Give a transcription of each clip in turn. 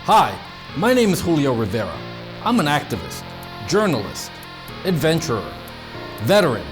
Hi, my name is Julio Rivera. I'm an activist, journalist, adventurer, veteran,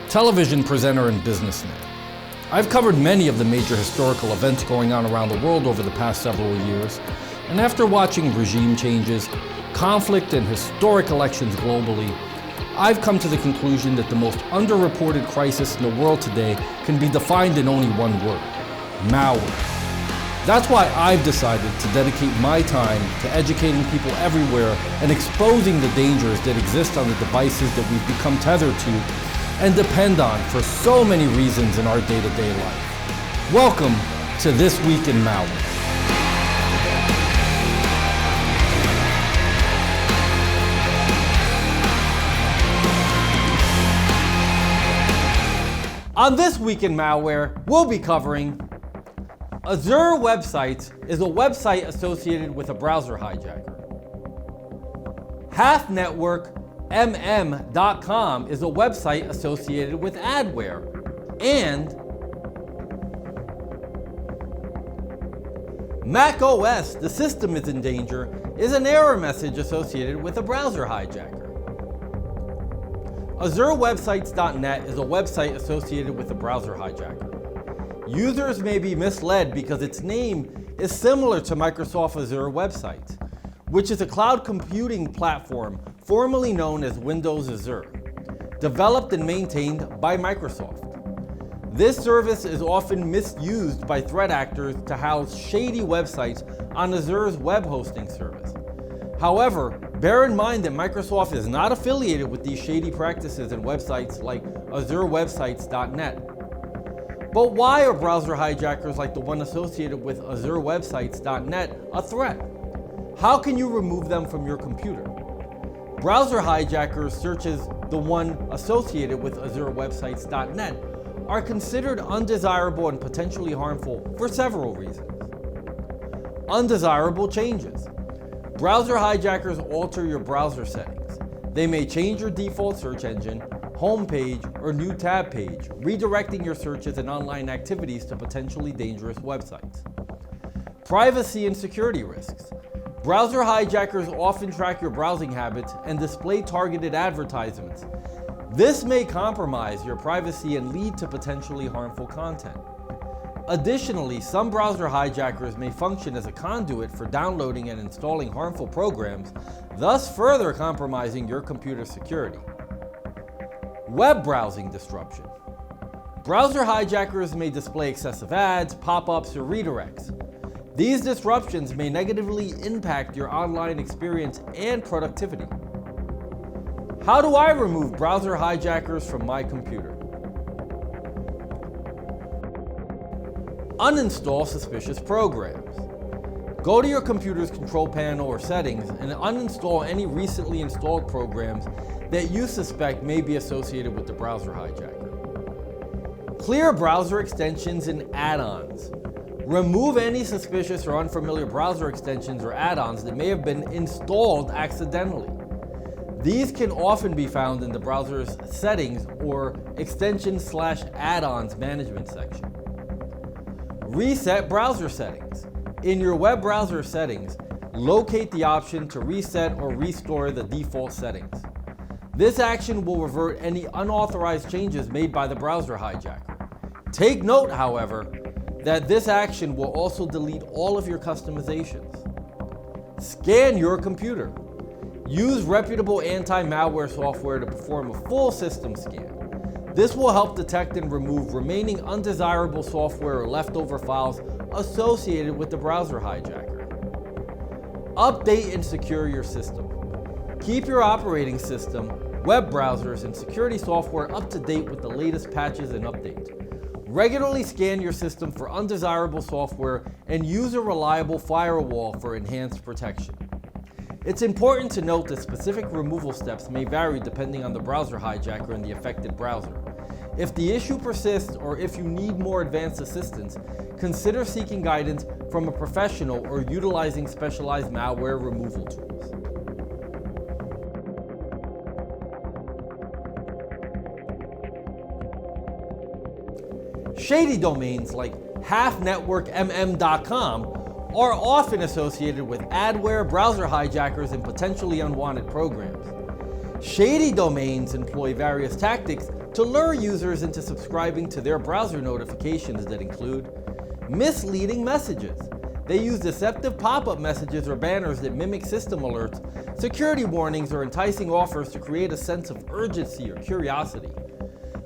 television presenter, and businessman. I've covered many of the major historical events going on around the world over the past several years, and after watching regime changes, conflict, and historic elections globally, I've come to the conclusion that the most underreported crisis in the world today can be defined in only one word: malware. That's why I've decided to dedicate my time to educating people everywhere and exposing the dangers that exist on the devices that we've become tethered to and depend on for so many reasons in our day-to-day life. Welcome to This Week in Malware. On This Week in Malware, we'll be covering Azure Websites is a website associated with a browser hijacker. HalfNetworkMM.com is a website associated with Adware. And macOS, the system is in danger, is an error message associated with a browser hijacker. AzureWebsites.net is a website associated with a browser hijacker. Users may be misled because its name is similar to Microsoft Azure Websites, which is a cloud computing platform formerly known as Windows Azure, developed and maintained by Microsoft. This service is often misused by threat actors to house shady websites on Azure's web hosting service. However, bear in mind that Microsoft is not affiliated with these shady practices in websites like AzureWebsites.net. But why are browser hijackers like the one associated with AzureWebsites.net a threat? How can you remove them from your computer? Browser hijackers such as the one associated with AzureWebsites.net are considered undesirable and potentially harmful for several reasons. Undesirable changes. Browser hijackers alter your browser settings. They may change your default search engine, homepage, or new tab page, redirecting your searches and online activities to potentially dangerous websites. Privacy and security risks. Browser hijackers often track your browsing habits and display targeted advertisements. This may compromise your privacy and lead to potentially harmful content. Additionally, some browser hijackers may function as a conduit for downloading and installing harmful programs, thus further compromising your computer security. Web browsing disruption. Browser hijackers may display excessive ads, pop-ups, or redirects. These disruptions may negatively impact your online experience and productivity. How do I remove browser hijackers from my computer? Uninstall suspicious programs. Go to your computer's control panel or settings and uninstall any recently installed programs that you suspect may be associated with the browser hijacker. Clear browser extensions and add-ons. Remove any suspicious or unfamiliar browser extensions or add-ons that may have been installed accidentally. These can often be found in the browser's settings or extensions/add-ons management section. Reset browser settings. In your web browser settings, locate the option to reset or restore the default settings. This action will revert any unauthorized changes made by the browser hijacker. Take note, however, that this action will also delete all of your customizations. Scan your computer. Use reputable anti-malware software to perform a full system scan. This will help detect and remove remaining undesirable software or leftover files associated with the browser hijacker. Update and secure your system. Keep your operating system, web browsers, and security software up to date with the latest patches and updates. Regularly scan your system for undesirable software and use a reliable firewall for enhanced protection. It's important to note that specific removal steps may vary depending on the browser hijacker and the affected browser. If the issue persists or if you need more advanced assistance, consider seeking guidance from a professional or utilizing specialized malware removal tools. Shady domains like HalfNetworkMM.com are often associated with adware, browser hijackers, and potentially unwanted programs. Shady domains employ various tactics to lure users into subscribing to their browser notifications that include misleading messages. They use deceptive pop-up messages or banners that mimic system alerts, security warnings, or enticing offers to create a sense of urgency or curiosity.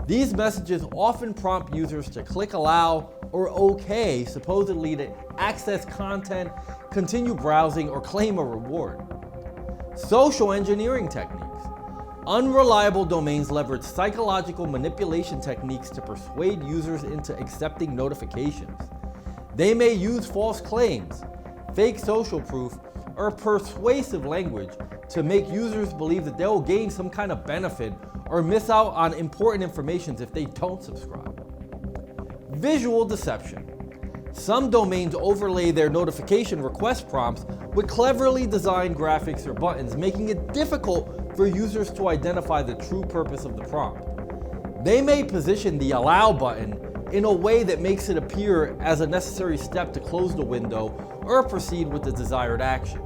These messages often prompt users to click allow or OK, supposedly to access content, continue browsing, or claim a reward. Social engineering techniques. Unreliable domains leverage psychological manipulation techniques to persuade users into accepting notifications. They may use false claims, fake social proof, or persuasive language to make users believe that they will gain some kind of benefit or miss out on important information if they don't subscribe. Visual deception. Some domains overlay their notification request prompts with cleverly designed graphics or buttons, making it difficult for users to identify the true purpose of the prompt. They may position the allow button in a way that makes it appear as a necessary step to close the window or proceed with the desired action.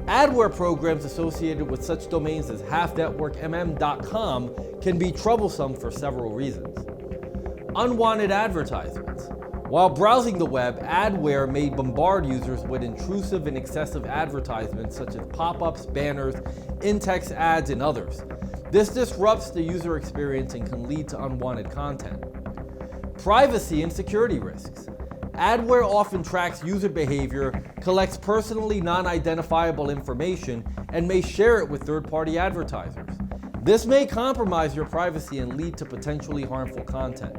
Adware programs associated with such domains as halfnetworkmm.com can be troublesome for several reasons. Unwanted advertisements. While browsing the web, adware may bombard users with intrusive and excessive advertisements such as pop-ups, banners, in-text ads, and others. This disrupts the user experience and can lead to unwanted content. Privacy and security risks. Adware often tracks user behavior, collects personally non-identifiable information, and may share it with third-party advertisers. This may compromise your privacy and lead to potentially harmful content.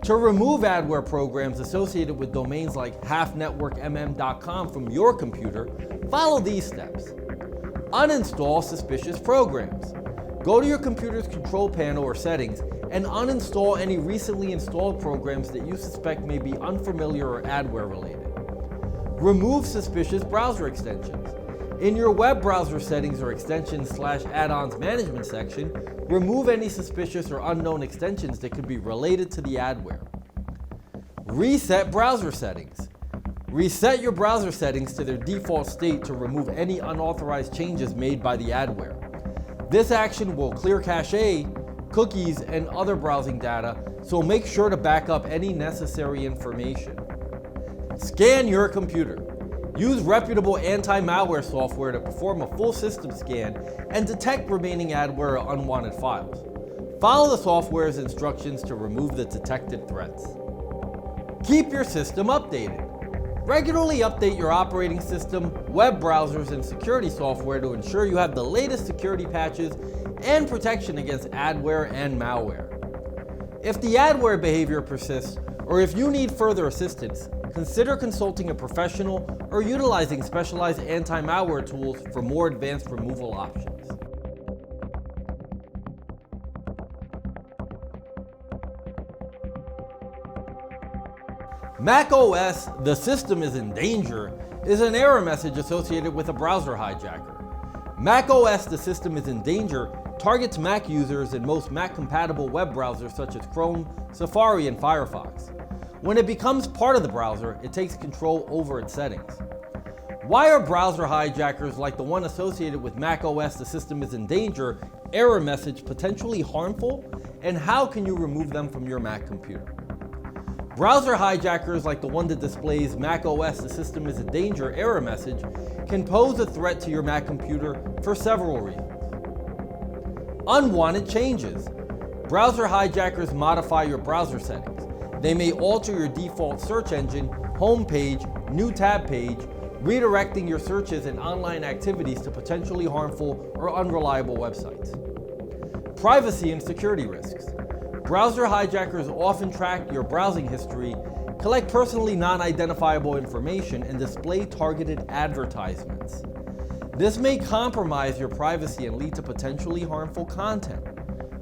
To remove adware programs associated with domains like halfnetworkmm.com from your computer, follow these steps. Uninstall suspicious programs. Go to your computer's control panel or settings and uninstall any recently installed programs that you suspect may be unfamiliar or adware related. Remove suspicious browser extensions. In your web browser settings or extensions/add-ons management section, remove any suspicious or unknown extensions that could be related to the adware. Reset browser settings. Reset your browser settings to their default state to remove any unauthorized changes made by the adware. This action will clear cache, cookies, and other browsing data, so make sure to back up any necessary information. Scan your computer. Use reputable anti-malware software to perform a full system scan and detect remaining adware or unwanted files. Follow the software's instructions to remove the detected threats. Keep your system updated. Regularly update your operating system, web browsers, and security software to ensure you have the latest security patches and protection against adware and malware. If the adware behavior persists, or if you need further assistance, consider consulting a professional or utilizing specialized anti-malware tools for more advanced removal options. macOS, the system is in danger, is an error message associated with a browser hijacker. macOS, the system is in danger, targets Mac users in most Mac-compatible web browsers such as Chrome, Safari, and Firefox. When it becomes part of the browser, it takes control over its settings. Why are browser hijackers like the one associated with macOS, the system is in danger, error message potentially harmful? And how can you remove them from your Mac computer? Browser hijackers like the one that displays macOS, the system is in danger, error message can pose a threat to your Mac computer for several reasons. Unwanted changes. Browser hijackers modify your browser settings. They may alter your default search engine, home page, new tab page, redirecting your searches and online activities to potentially harmful or unreliable websites. Privacy and security risks. Browser hijackers often track your browsing history, collect personally non-identifiable information, and display targeted advertisements. This may compromise your privacy and lead to potentially harmful content.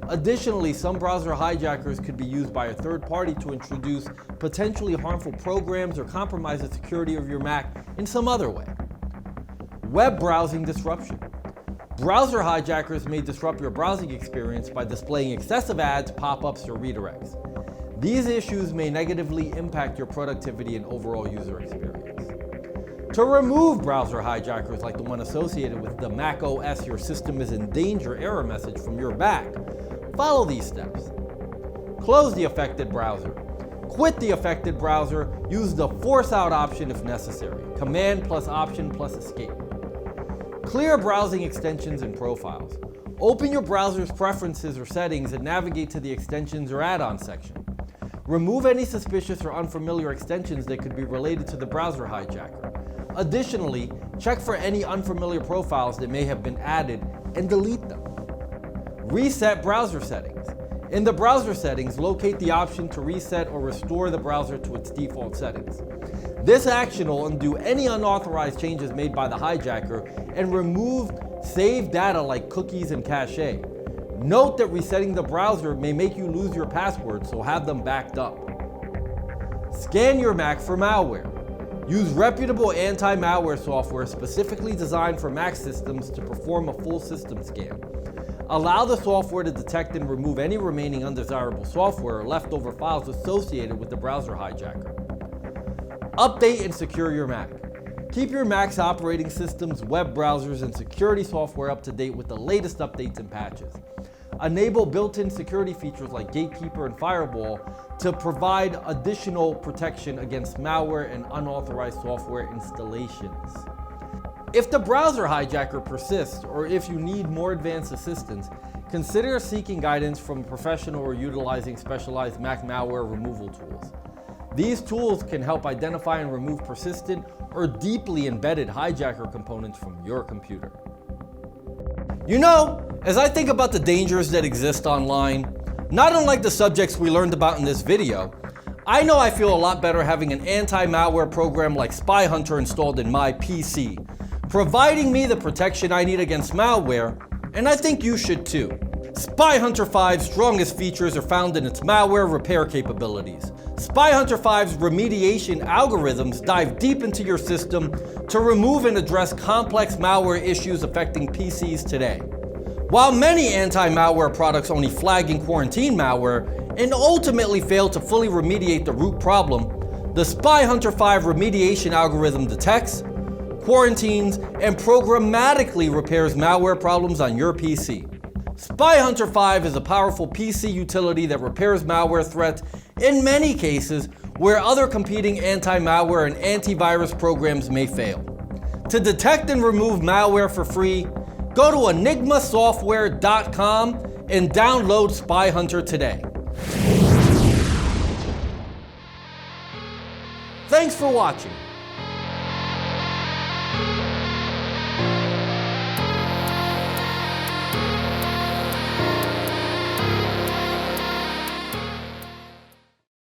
Additionally, some browser hijackers could be used by a third party to introduce potentially harmful programs or compromise the security of your Mac in some other way. Web browsing disruption. Browser hijackers may disrupt your browsing experience by displaying excessive ads, pop-ups, or redirects. These issues may negatively impact your productivity and overall user experience. To remove browser hijackers like the one associated with the macOS "your system is in danger" error message from your Mac, follow these steps. Close the affected browser. Quit the affected browser. Use the force out option if necessary. Command plus Option plus Escape. Clear browsing extensions and profiles. Open your browser's preferences or settings and navigate to the extensions or add-on section. Remove any suspicious or unfamiliar extensions that could be related to the browser hijacker. Additionally, check for any unfamiliar profiles that may have been added and delete them. Reset browser settings. In the browser settings, locate the option to reset or restore the browser to its default settings. This action will undo any unauthorized changes made by the hijacker and remove saved data like cookies and cache. Note that resetting the browser may make you lose your passwords, so have them backed up. Scan your Mac for malware. Use reputable anti-malware software specifically designed for Mac systems to perform a full system scan. Allow the software to detect and remove any remaining undesirable software or leftover files associated with the browser hijacker. Update and secure your Mac. Keep your Mac's operating systems, web browsers, and security software up to date with the latest updates and patches. Enable built-in security features like Gatekeeper and Firewall to provide additional protection against malware and unauthorized software installations. If the browser hijacker persists, or if you need more advanced assistance, consider seeking guidance from a professional or utilizing specialized Mac malware removal tools. These tools can help identify and remove persistent or deeply embedded hijacker components from your computer. You know, as I think about the dangers that exist online, not unlike the subjects we learned about in this video, I know I feel a lot better having an anti-malware program like Spy Hunter installed in my PC, providing me the protection I need against malware, and I think you should too. Spy Hunter 5's strongest features are found in its malware repair capabilities. Spy Hunter 5's remediation algorithms dive deep into your system to remove and address complex malware issues affecting PCs today. While many anti-malware products only flag and quarantine malware and ultimately fail to fully remediate the root problem, the Spy Hunter 5 remediation algorithm detects, quarantines, and programmatically repairs malware problems on your PC. Spy Hunter 5 is a powerful PC utility that repairs malware threats in many cases where other competing anti-malware and antivirus programs may fail. To detect and remove malware for free, go to enigmasoftware.com and download Spy Hunter today. Thanks for watching.